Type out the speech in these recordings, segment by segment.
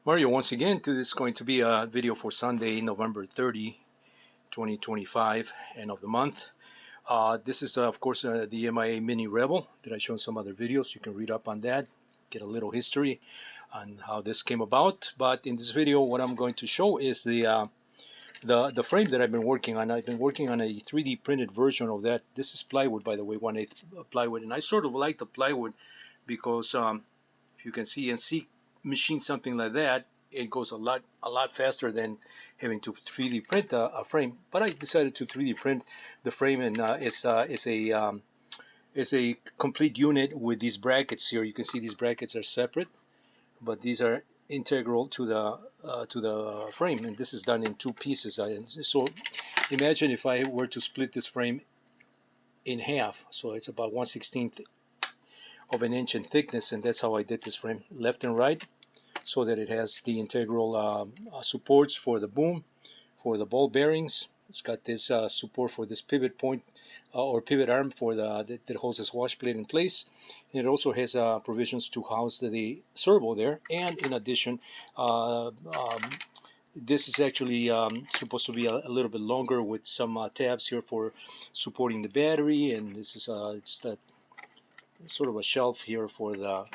Mario, once again, this is going to be a video for Sunday, November 30, 2025, end of the month. This is, of course, the MIA Mini Rebel that I showed in some other videos. You can read up on that, get a little history on how this came about. But in this video, what I'm going to show is the frame that I've been working on. I've been working on a 3D printed version of that. This is plywood, by the way, 1/8 plywood. And I sort of like the plywood because if you can see machine something like that, it goes a lot faster than having to 3D print a frame. But I decided to 3D print the frame, and it's a complete unit with these brackets here. You can see these brackets are separate, but these are integral to the frame, and this is done in two pieces. So imagine if I were to split this frame in half, so it's about 1/16 of an inch in thickness, and that's how I did this frame, left and right, so that it has the integral supports for the boom, for the ball bearings. It's got this support for this pivot point or pivot arm for that holds this wash plate in place. And it also has provisions to house the servo there. And in addition, this is actually supposed to be a little bit longer with some tabs here for supporting the battery. And this is just a sort of a shelf here for the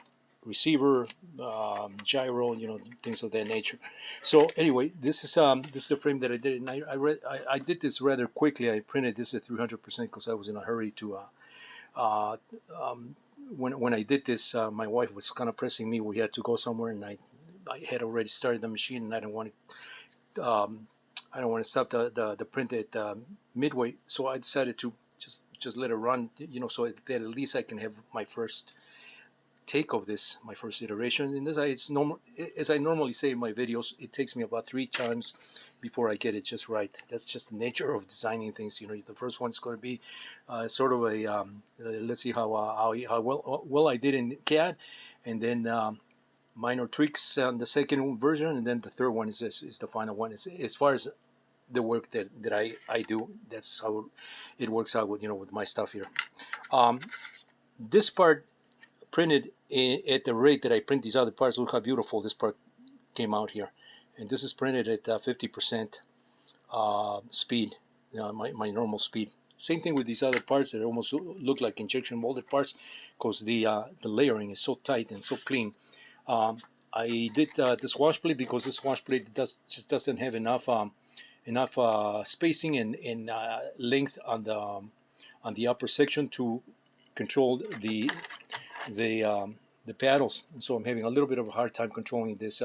receiver, gyro, things of that nature. So anyway, this is the frame that I did, and I did this rather quickly. I printed this at 300% because I was in a hurry to. When I did this, my wife was kind of pressing me. We had to go somewhere, and I had already started the machine, and I don't want to stop the print at midway. So I decided to just let it run, so that at least I can have my first take of this, my first iteration. And as I normally say in my videos, it takes me about 3 times before I get it just right. That's just the nature of designing things. The first one's going to be sort of a let's see how well I did in CAD, and then minor tweaks on the second version, and then the third one is the final one. As far as the work that I do, that's how it works out with my stuff here. This part printed at the rate that I print these other parts. Look how beautiful this part came out here. And this is printed at 50% speed, my normal speed. Same thing with these other parts that almost look like injection molded parts, because the layering is so tight and so clean. I did this wash plate because this wash plate just doesn't have enough spacing and length on the upper section to control the paddles, and so I'm having a little bit of a hard time controlling this.